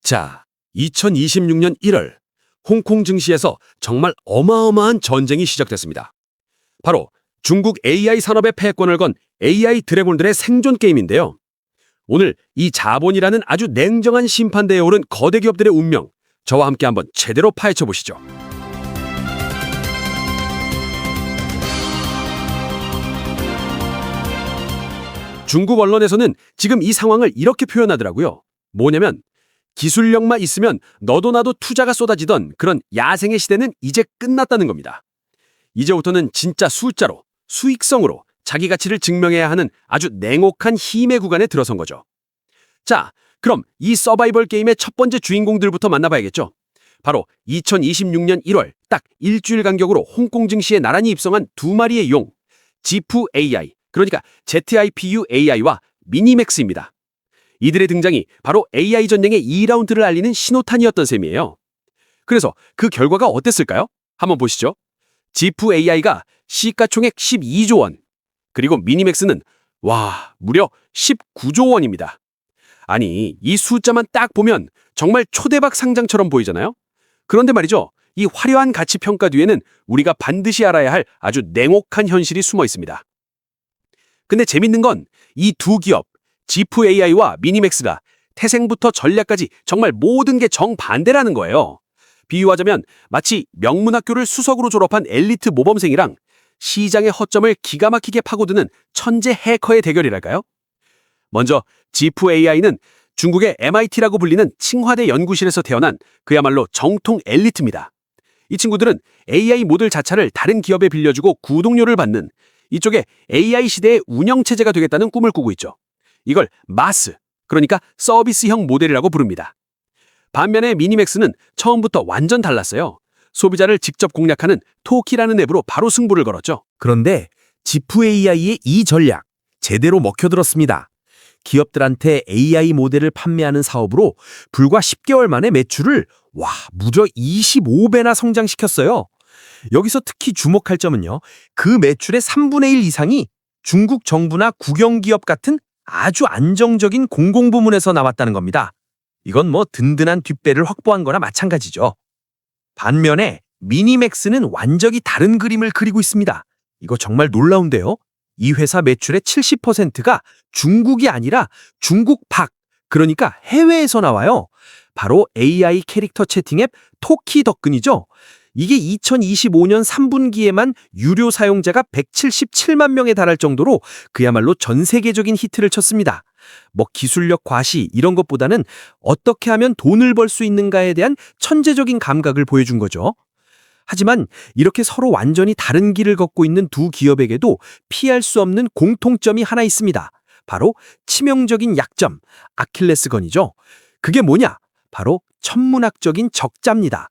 자, 2026년 1월 홍콩 증시에서 정말 어마어마한 전쟁이 시작됐습니다. 바로 중국 AI 산업의 패권을 건 AI 드래곤들의 생존 게임인데요. 오늘 이 자본이라는 아주 냉정한 심판대에 오른 거대 기업들의 운명, 저와 함께 한번 제대로 파헤쳐 보시죠. 중국 언론에서는 지금 이 상황을 이렇게 표현하더라고요. 뭐냐면 기술력만 있으면 너도 나도 투자가 쏟아지던 그런 야생의 시대는 이제 끝났다는 겁니다. 이제부터는 진짜 숫자로, 수익성으로 자기 가치를 증명해야 하는 아주 냉혹한 힘의 구간에 들어선 거죠. 자, 그럼 이 서바이벌 게임의 첫 번째 주인공들부터 만나봐야겠죠. 바로 2026년 1월 딱 일주일 간격으로 홍콩 증시에 나란히 입성한 두 마리의 용, 지프 AI, 그러니까 ZIPU AI와 미니맥스입니다. 이들의 등장이 바로 AI 전쟁의 2라운드를 알리는 신호탄이었던 셈이에요. 그래서 그 결과가 어땠을까요? 한번 보시죠. 지프 AI가 시가총액 12조 원, 그리고 미니맥스는 무려 19조 원입니다. 아니, 이 숫자만 딱 보면 정말 초대박 상장처럼 보이잖아요? 그런데 말이죠, 이 화려한 가치 평가 뒤에는 우리가 반드시 알아야 할 아주 냉혹한 현실이 숨어 있습니다. 근데 재밌는 건 이 두 기업, 지프 AI와 미니맥스가 태생부터 전략까지 정말 모든 게 정반대라는 거예요. 비유하자면 마치 명문학교를 수석으로 졸업한 엘리트 모범생이랑 시장의 허점을 기가 막히게 파고드는 천재 해커의 대결이랄까요? 먼저 지프 AI는 중국의 MIT라고 불리는 칭화대 연구실에서 태어난 그야말로 정통 엘리트입니다. 이 친구들은 AI 모델 자차를 다른 기업에 빌려주고 구독료를 받는 이쪽에 AI 시대의 운영체제가 되겠다는 꿈을 꾸고 있죠. 이걸 마스, 그러니까 서비스형 모델이라고 부릅니다. 반면에 미니맥스는 처음부터 완전 달랐어요. 소비자를 직접 공략하는 토키라는 앱으로 바로 승부를 걸었죠. 그런데 지프 AI의 이 전략 제대로 먹혀들었습니다. 기업들한테 AI 모델을 판매하는 사업으로 불과 10개월 만에 매출을 무려 25배나 성장시켰어요. 여기서 특히 주목할 점은요, 그 매출의 3분의 1 이상이 중국 정부나 국영기업 같은 아주 안정적인 공공부문에서 나왔다는 겁니다. 이건 든든한 뒷배를 확보한 거나 마찬가지죠. 반면에 미니맥스는 완전히 다른 그림을 그리고 있습니다. 이거 정말 놀라운데요. 이 회사 매출의 70%가 중국이 아니라 중국 밖, 그러니까 해외에서 나와요. 바로 AI 캐릭터 채팅 앱 토키 덕분이죠. 이게 2025년 3분기에만 유료 사용자가 177만 명에 달할 정도로 그야말로 전 세계적인 히트를 쳤습니다. 기술력 과시 이런 것보다는 어떻게 하면 돈을 벌 수 있는가에 대한 천재적인 감각을 보여준 거죠. 하지만 이렇게 서로 완전히 다른 길을 걷고 있는 두 기업에게도 피할 수 없는 공통점이 하나 있습니다. 바로 치명적인 약점, 아킬레스건이죠. 그게 뭐냐? 바로 천문학적인 적자입니다.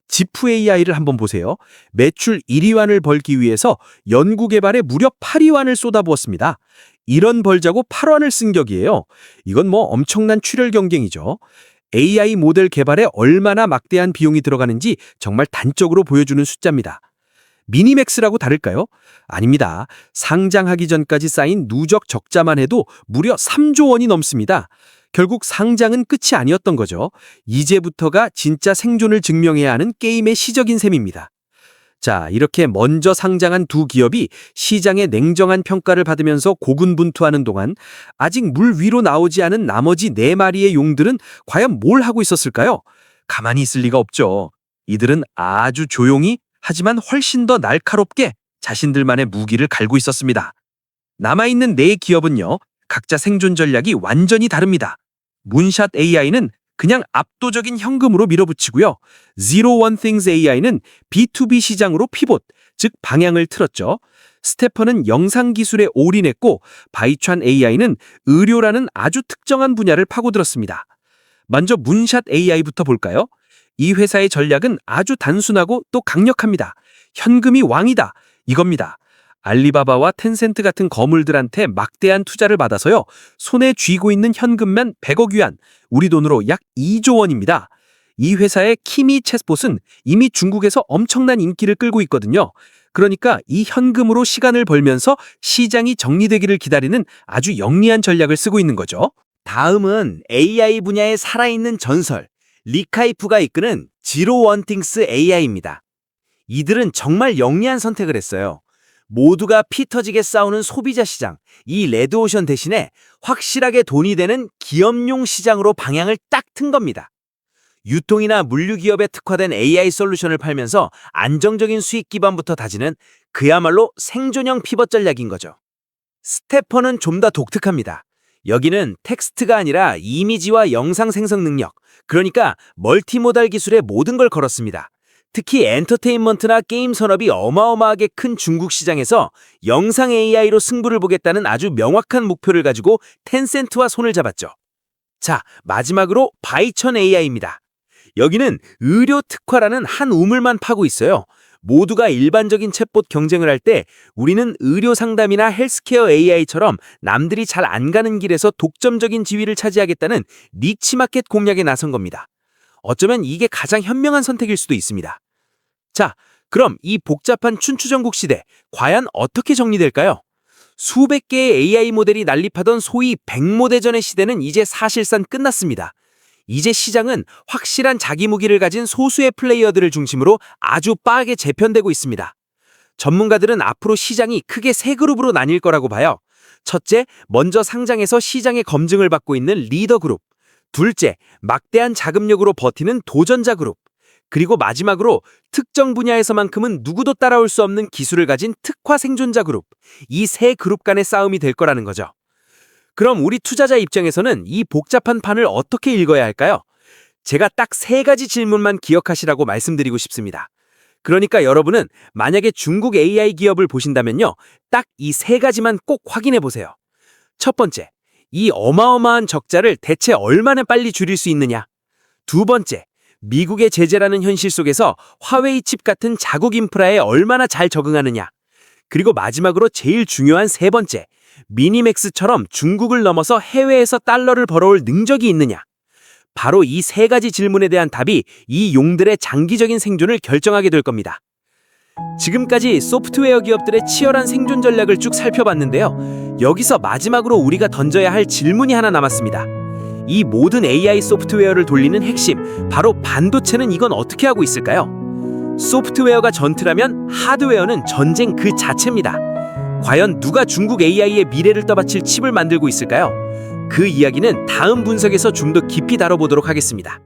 지프 AI를 한번 보세요. 매출 1위환을 벌기 위해서 연구개발에 무려 8위환을 쏟아부었습니다. 이런 벌자고 8환을 쓴 격이에요. 이건 엄청난 출혈 경쟁이죠. AI 모델 개발에 얼마나 막대한 비용이 들어가는지 정말 단적으로 보여주는 숫자입니다. 미니맥스라고 다를까요? 아닙니다. 상장하기 전까지 쌓인 누적 적자만 해도 무려 3조 원이 넘습니다. 결국 상장은 끝이 아니었던 거죠. 이제부터가 진짜 생존을 증명해야 하는 게임의 시적인 셈입니다. 자, 이렇게 먼저 상장한 두 기업이 시장의 냉정한 평가를 받으면서 고군분투하는 동안 아직 물 위로 나오지 않은 나머지 4마리의 용들은 과연 뭘 하고 있었을까요? 가만히 있을 리가 없죠. 이들은 아주 조용히 하지만 훨씬 더 날카롭게 자신들만의 무기를 갈고 있었습니다. 남아있는 4기업은요, 각자 생존 전략이 완전히 다릅니다. 문샷 AI는 그냥 압도적인 현금으로 밀어붙이고요. Zero One Things AI는 B2B 시장으로 피봇, 즉 방향을 틀었죠. 스테퍼는 영상 기술에 올인했고 바이촨 AI는 의료라는 아주 특정한 분야를 파고들었습니다. 먼저 문샷 AI부터 볼까요? 이 회사의 전략은 아주 단순하고 또 강력합니다. 현금이 왕이다, 이겁니다. 알리바바와 텐센트 같은 거물들한테 막대한 투자를 받아서요, 손에 쥐고 있는 현금만 100억 위안, 우리 돈으로 약 2조 원입니다. 이 회사의 키미 챗봇은 이미 중국에서 엄청난 인기를 끌고 있거든요. 그러니까 이 현금으로 시간을 벌면서 시장이 정리되기를 기다리는 아주 영리한 전략을 쓰고 있는 거죠. 다음은 AI 분야의 살아있는 전설, 리카이프가 이끄는 지로 원팅스 AI입니다. 이들은 정말 영리한 선택을 했어요. 모두가 피 터지게 싸우는 소비자 시장, 이 레드오션 대신에 확실하게 돈이 되는 기업용 시장으로 방향을 딱 튼 겁니다. 유통이나 물류 기업에 특화된 AI 솔루션을 팔면서 안정적인 수익 기반부터 다지는 그야말로 생존형 피벗 전략인 거죠. 스테퍼는 좀 더 독특합니다. 여기는 텍스트가 아니라 이미지와 영상 생성 능력, 그러니까 멀티모달 기술에 모든 걸 걸었습니다. 특히 엔터테인먼트나 게임 산업이 어마어마하게 큰 중국 시장에서 영상 AI로 승부를 보겠다는 아주 명확한 목표를 가지고 텐센트와 손을 잡았죠. 자, 마지막으로 바이천 AI입니다. 여기는 의료 특화라는 한 우물만 파고 있어요. 모두가 일반적인 챗봇 경쟁을 할 때 우리는 의료 상담이나 헬스케어 AI처럼 남들이 잘 안 가는 길에서 독점적인 지위를 차지하겠다는 니치 마켓 공략에 나선 겁니다. 어쩌면 이게 가장 현명한 선택일 수도 있습니다. 자, 그럼 이 복잡한 춘추전국 시대 과연 어떻게 정리될까요? 수백 개의 AI 모델이 난립하던 소위 백모대전의 시대는 이제 사실상 끝났습니다. 이제 시장은 확실한 자기 무기를 가진 소수의 플레이어들을 중심으로 아주 빠르게 재편되고 있습니다. 전문가들은 앞으로 시장이 크게 세 그룹으로 나뉠 거라고 봐요. 첫째, 먼저 상장해서 시장의 검증을 받고 있는 리더 그룹. 둘째, 막대한 자금력으로 버티는 도전자 그룹. 그리고 마지막으로 특정 분야에서만큼은 누구도 따라올 수 없는 기술을 가진 특화 생존자 그룹. 이 세 그룹 간의 싸움이 될 거라는 거죠. 그럼 우리 투자자 입장에서는 이 복잡한 판을 어떻게 읽어야 할까요? 제가 딱 세 가지 질문만 기억하시라고 말씀드리고 싶습니다. 그러니까 여러분은 만약에 중국 AI 기업을 보신다면요, 딱 이 세 가지만 꼭 확인해 보세요. 첫 번째, 이 어마어마한 적자를 대체 얼마나 빨리 줄일 수 있느냐? 두 번째, 미국의 제재라는 현실 속에서 화웨이 칩 같은 자국 인프라에 얼마나 잘 적응하느냐? 그리고 마지막으로 제일 중요한 세 번째, 미니맥스처럼 중국을 넘어서 해외에서 달러를 벌어올 능력이 있느냐? 바로 이 세 가지 질문에 대한 답이 이 용들의 장기적인 생존을 결정하게 될 겁니다. 지금까지 소프트웨어 기업들의 치열한 생존 전략을 쭉 살펴봤는데요. 여기서 마지막으로 우리가 던져야 할 질문이 하나 남았습니다. 이 모든 AI 소프트웨어를 돌리는 핵심, 바로 반도체는 이건 어떻게 하고 있을까요? 소프트웨어가 전투라면 하드웨어는 전쟁 그 자체입니다. 과연 누가 중국 AI의 미래를 떠받칠 칩을 만들고 있을까요? 그 이야기는 다음 분석에서 좀 더 깊이 다뤄보도록 하겠습니다.